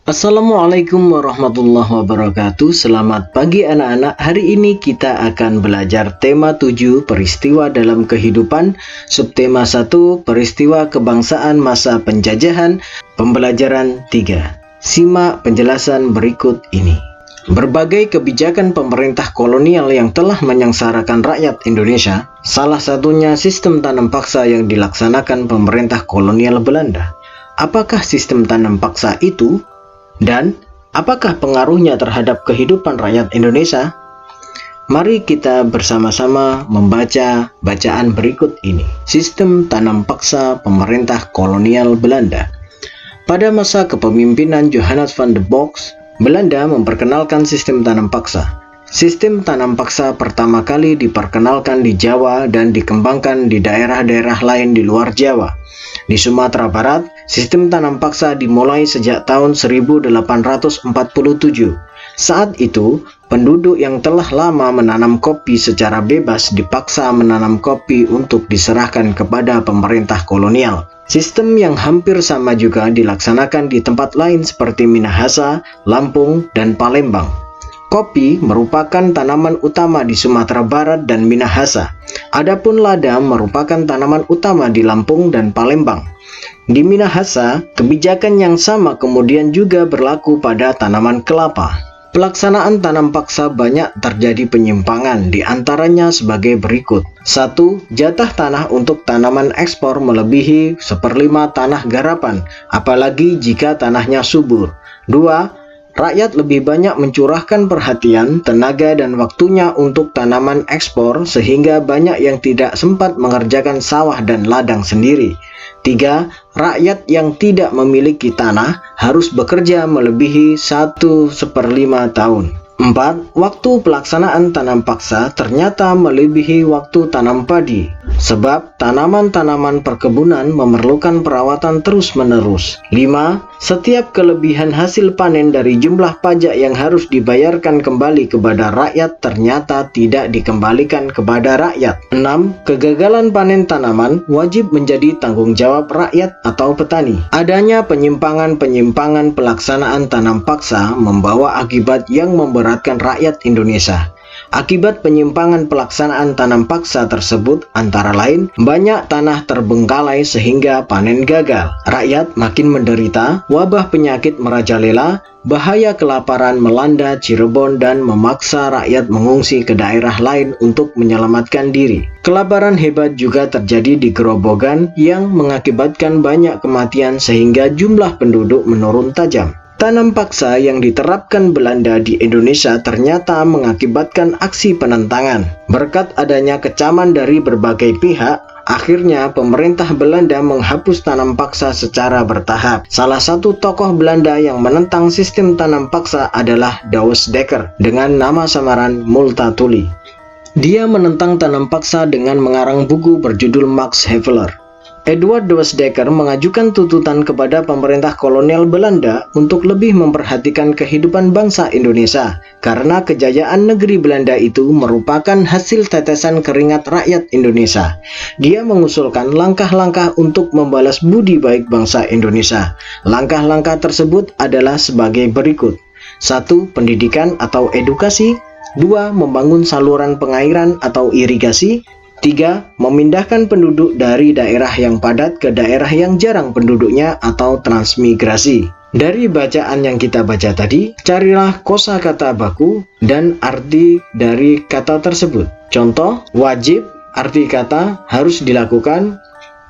Assalamualaikum warahmatullahi wabarakatuh. Selamat pagi anak-anak. Hari ini kita akan belajar tema 7 peristiwa dalam kehidupan, subtema 1 peristiwa kebangsaan masa penjajahan, pembelajaran 3. Simak penjelasan berikut ini. Berbagai kebijakan pemerintah kolonial yang telah menyengsarakan rakyat Indonesia, salah satunya sistem tanam paksa yang dilaksanakan pemerintah kolonial Belanda. Apakah sistem tanam paksa itu? Dan apakah pengaruhnya terhadap kehidupan rakyat Indonesia? Mari kita bersama-sama membaca bacaan berikut ini. Sistem tanam paksa pemerintah kolonial Belanda. Pada masa kepemimpinan Johannes van der Box, Belanda memperkenalkan sistem tanam paksa. Sistem tanam paksa pertama kali diperkenalkan di Jawa dan dikembangkan di daerah-daerah lain di luar Jawa. Di Sumatera Barat, sistem tanam paksa dimulai sejak tahun 1847. Saat itu, penduduk yang telah lama menanam kopi secara bebas dipaksa menanam kopi untuk diserahkan kepada pemerintah kolonial. Sistem yang hampir sama juga dilaksanakan di tempat lain seperti Minahasa, Lampung, dan Palembang. Kopi merupakan tanaman utama di Sumatera Barat dan Minahasa. Adapun lada merupakan tanaman utama di Lampung dan Palembang. Di Minahasa, kebijakan yang sama kemudian juga berlaku pada tanaman kelapa. Pelaksanaan tanam paksa banyak terjadi penyimpangan, di antaranya sebagai berikut. 1. Jatah tanah untuk tanaman ekspor melebihi 1/5 tanah garapan, apalagi jika tanahnya subur. 2. Rakyat lebih banyak mencurahkan perhatian, tenaga, dan waktunya untuk tanaman ekspor sehingga banyak yang tidak sempat mengerjakan sawah dan ladang sendiri. 3. Rakyat yang tidak memiliki tanah harus bekerja melebihi 1/5 tahun. 4. Waktu pelaksanaan tanam paksa ternyata melebihi waktu tanam padi, sebab tanaman-tanaman perkebunan memerlukan perawatan terus-menerus. 5. Setiap kelebihan hasil panen dari jumlah pajak yang harus dibayarkan kembali kepada rakyat ternyata tidak dikembalikan kepada rakyat. 6. Kegagalan panen tanaman wajib menjadi tanggung jawab rakyat atau petani. Adanya penyimpangan-penyimpangan pelaksanaan tanam paksa membawa akibat yang memberatkan rakyat Indonesia. Akibat penyimpangan pelaksanaan tanam paksa tersebut antara lain banyak tanah terbengkalai sehingga panen gagal, rakyat makin menderita, wabah penyakit merajalela, bahaya kelaparan melanda Cirebon dan memaksa rakyat mengungsi ke daerah lain untuk menyelamatkan diri. Kelaparan hebat juga terjadi di Grobogan yang mengakibatkan banyak kematian sehingga jumlah penduduk menurun tajam. Tanam paksa yang diterapkan Belanda di Indonesia ternyata mengakibatkan aksi penentangan. Berkat adanya kecaman dari berbagai pihak, akhirnya pemerintah Belanda menghapus tanam paksa secara bertahap. Salah satu tokoh Belanda yang menentang sistem tanam paksa adalah Douwes Dekker dengan nama samaran Multatuli. Dia menentang tanam paksa dengan mengarang buku berjudul Max Havelaar. Edward Douwes Dekker mengajukan tuntutan kepada pemerintah kolonial Belanda untuk lebih memperhatikan kehidupan bangsa Indonesia karena kejayaan negeri Belanda itu merupakan hasil tetesan keringat rakyat Indonesia. Dia mengusulkan langkah-langkah untuk membalas budi baik bangsa Indonesia. Langkah-langkah tersebut adalah sebagai berikut. 1. Pendidikan atau edukasi. 2. Membangun saluran pengairan atau irigasi. 3. Memindahkan penduduk dari daerah yang padat ke daerah yang jarang penduduknya atau transmigrasi. Dari bacaan yang kita baca tadi, carilah kosakata baku dan arti dari kata tersebut. Contoh, wajib, arti kata harus dilakukan,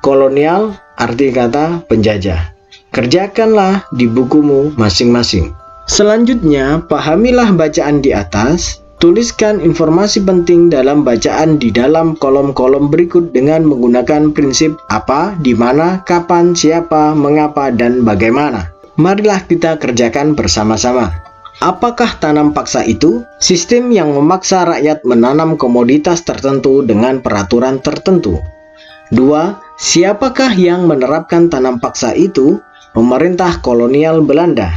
kolonial, arti kata penjajah. Kerjakanlah di bukumu masing-masing. Selanjutnya, pahamilah bacaan di atas. Tuliskan informasi penting dalam bacaan di dalam kolom-kolom berikut dengan menggunakan prinsip apa, di mana, kapan, siapa, mengapa, dan bagaimana. Marilah kita kerjakan bersama-sama. Apakah tanam paksa itu? Sistem yang memaksa rakyat menanam komoditas tertentu dengan peraturan tertentu. 2. Siapakah yang menerapkan tanam paksa itu? Pemerintah kolonial Belanda.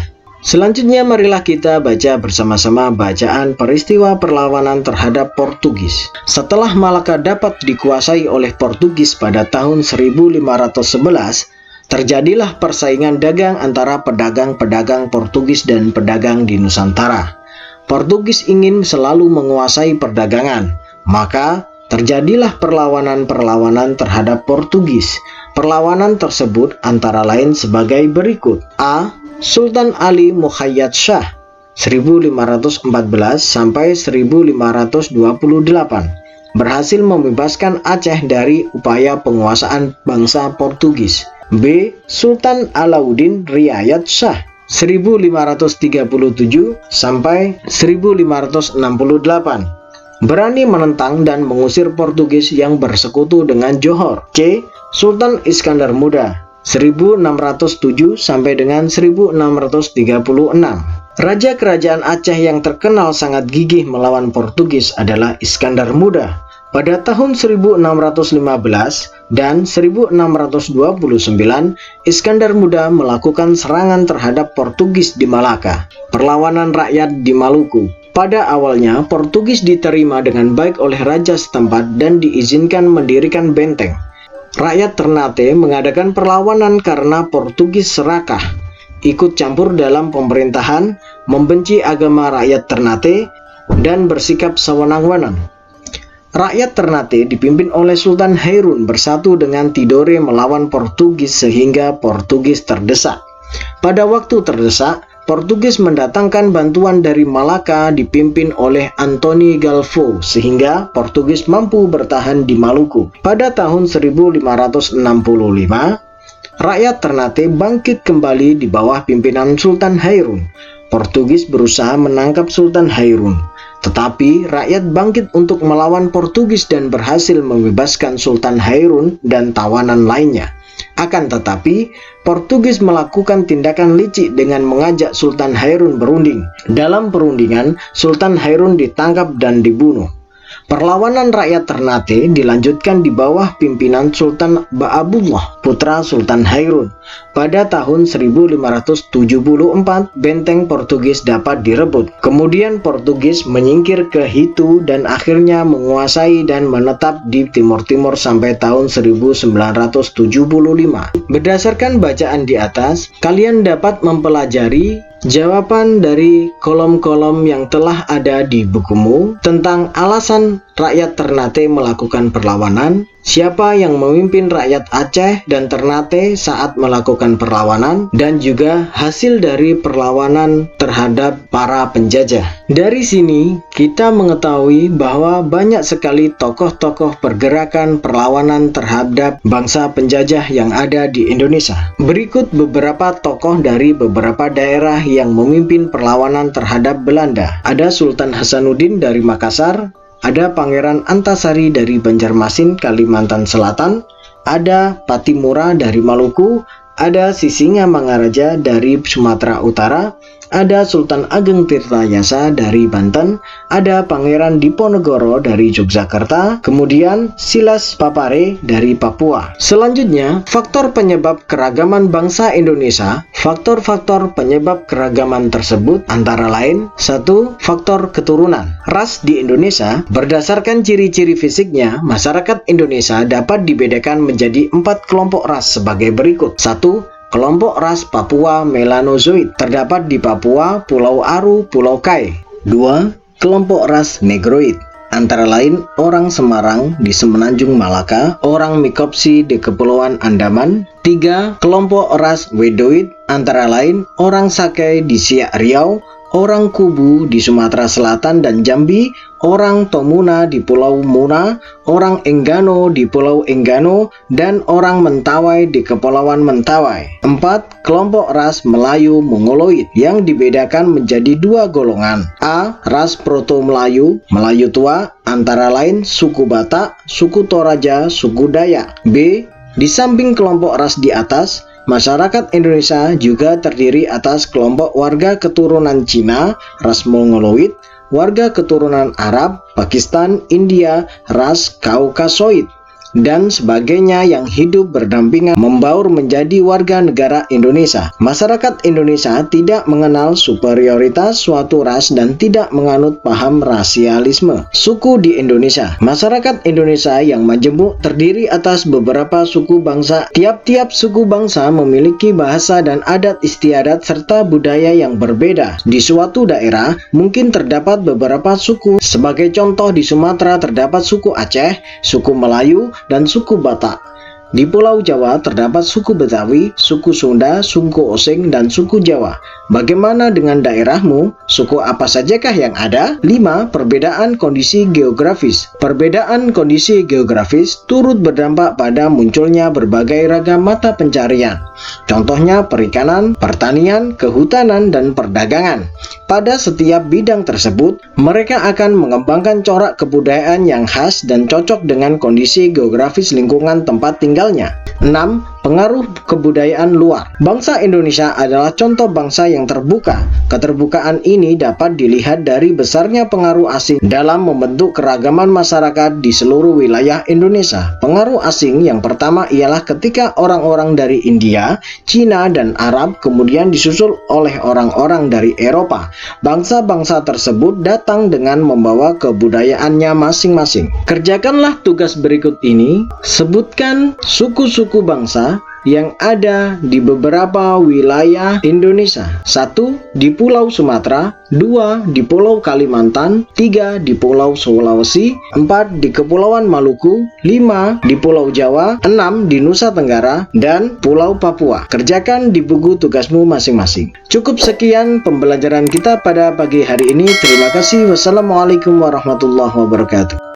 Selanjutnya marilah kita baca bersama-sama bacaan peristiwa perlawanan terhadap Portugis. Setelah Malaka dapat dikuasai oleh Portugis pada tahun 1511, Terjadilah persaingan dagang antara pedagang-pedagang Portugis dan pedagang di Nusantara. Portugis ingin selalu menguasai perdagangan, maka terjadilah perlawanan-perlawanan terhadap Portugis. Perlawanan tersebut antara lain sebagai berikut. A. Sultan Ali Muhayyad Shah 1514 sampai 1528 berhasil membebaskan Aceh dari upaya penguasaan bangsa Portugis. B. Sultan Alauddin Riayat Shah 1537 sampai 1568 berani menentang dan mengusir Portugis yang bersekutu dengan Johor. C. Sultan Iskandar Muda 1607 sampai dengan 1636. Raja kerajaan Aceh yang terkenal sangat gigih melawan Portugis adalah Iskandar Muda. Pada tahun 1615 dan 1629, Iskandar Muda melakukan serangan terhadap Portugis di Malaka. Perlawanan rakyat di Maluku. Pada awalnya, Portugis diterima dengan baik oleh raja setempat dan diizinkan mendirikan benteng. Rakyat Ternate mengadakan perlawanan karena Portugis serakah, ikut campur dalam pemerintahan, membenci agama rakyat Ternate, dan bersikap sewenang-wenang. Rakyat Ternate dipimpin oleh Sultan Hairun bersatu dengan Tidore melawan Portugis sehingga Portugis terdesak. Pada waktu terdesak, Portugis mendatangkan bantuan dari Malaka dipimpin oleh Antoni Galvo sehingga Portugis mampu bertahan di Maluku. Pada tahun 1565, rakyat Ternate bangkit kembali di bawah pimpinan Sultan Hairun. Portugis berusaha menangkap Sultan Hairun, tetapi rakyat bangkit untuk melawan Portugis dan berhasil membebaskan Sultan Hairun dan tawanan lainnya. Akan tetapi, Portugis melakukan tindakan licik dengan mengajak Sultan Hairun berunding. Dalam perundingan, Sultan Hairun ditangkap dan dibunuh. Perlawanan rakyat Ternate dilanjutkan di bawah pimpinan Sultan Ba'abullah, putra Sultan Hairun. Pada tahun 1574, benteng Portugis dapat direbut. Kemudian Portugis menyingkir ke Hitu dan akhirnya menguasai dan menetap di Timur-Timur sampai tahun 1975. Berdasarkan bacaan di atas, kalian dapat mempelajari jawaban dari kolom-kolom yang telah ada di bukumu tentang alasan rakyat Ternate melakukan perlawanan, siapa yang memimpin rakyat Aceh dan Ternate saat melakukan perlawanan, dan juga hasil dari perlawanan terhadap para penjajah. Dari sini, kita mengetahui bahwa banyak sekali tokoh-tokoh pergerakan perlawanan terhadap bangsa penjajah yang ada di Indonesia. Berikut beberapa tokoh dari beberapa daerah yang memimpin perlawanan terhadap Belanda. Ada Sultan Hasanuddin dari Makassar, ada Pangeran Antasari dari Banjarmasin, Kalimantan Selatan, ada Patimura dari Maluku, ada Sisingamangaraja dari Sumatera Utara, ada Sultan Ageng Tirtayasa dari Banten, ada Pangeran Diponegoro dari Yogyakarta, kemudian Silas Papare dari Papua. Selanjutnya, faktor penyebab keragaman bangsa Indonesia. Faktor-faktor penyebab keragaman tersebut antara lain: 1. Faktor keturunan. Ras di Indonesia, berdasarkan ciri-ciri fisiknya, masyarakat Indonesia dapat dibedakan menjadi 4 kelompok ras sebagai berikut. 1. Kelompok ras Papua Melanozoid, terdapat di Papua, Pulau Aru, Pulau Kai. 2. Kelompok ras Negroid, antara lain orang Semarang di Semenanjung Malaka, orang Mikopsi di Kepulauan Andaman. 3. Kelompok ras Wedoid, antara lain orang Sakai di Siak Riau, orang Kubu di Sumatera Selatan dan Jambi, orang Tomuna di Pulau Muna, orang Enggano di Pulau Enggano, dan orang Mentawai di Kepulauan Mentawai. 4. Kelompok ras Melayu Mongoloid yang dibedakan menjadi 2 golongan. A. Ras Proto-Melayu, Melayu tua, antara lain suku Batak, suku Toraja, suku Dayak. B. Di samping kelompok ras di atas, masyarakat Indonesia juga terdiri atas kelompok warga keturunan Cina, ras Mongoloid, warga keturunan Arab, Pakistan, India, ras Kaukasoid. dan sebagainya yang hidup berdampingan membaur menjadi warga negara Indonesia. Masyarakat Indonesia tidak mengenal superioritas suatu ras dan tidak menganut paham rasialisme. Suku di Indonesia. Masyarakat Indonesia yang majemuk terdiri atas beberapa suku bangsa. Tiap-tiap suku bangsa memiliki bahasa dan adat istiadat serta budaya yang berbeda. Di suatu daerah mungkin terdapat beberapa suku. Sebagai contoh, di Sumatera terdapat suku Aceh, suku Melayu, dan suku Batak. Di Pulau Jawa terdapat suku Betawi, suku Sunda, suku Osing, dan suku Jawa. Bagaimana dengan daerahmu? Suku apa sajakah yang ada? 5. Perbedaan kondisi geografis. Perbedaan kondisi geografis turut berdampak pada munculnya berbagai ragam mata pencarian. Contohnya perikanan, pertanian, kehutanan, dan perdagangan. Pada setiap bidang tersebut, mereka akan mengembangkan corak kebudayaan yang khas dan cocok dengan kondisi geografis lingkungan tempat tinggalnya. 6. Pengaruh kebudayaan luar. Bangsa Indonesia adalah contoh bangsa yang terbuka. Keterbukaan ini dapat dilihat dari besarnya pengaruh asing dalam membentuk keragaman masyarakat di seluruh wilayah Indonesia. Pengaruh asing yang pertama ialah ketika orang-orang dari India, Cina, dan Arab kemudian disusul oleh orang-orang dari Eropa. Bangsa-bangsa tersebut datang dengan membawa kebudayaannya masing-masing. Kerjakanlah tugas berikut ini. Sebutkan suku-suku bangsa yang ada di beberapa wilayah Indonesia. 1. Di Pulau Sumatera, 2. Di Pulau Kalimantan, 3. Di Pulau Sulawesi, 4. Di Kepulauan Maluku, 5. Di Pulau Jawa, 6. Di Nusa Tenggara, dan Pulau Papua. Kerjakan di buku tugasmu masing-masing. Cukup sekian pembelajaran kita pada pagi hari ini. Terima kasih. Wassalamualaikum warahmatullahi wabarakatuh.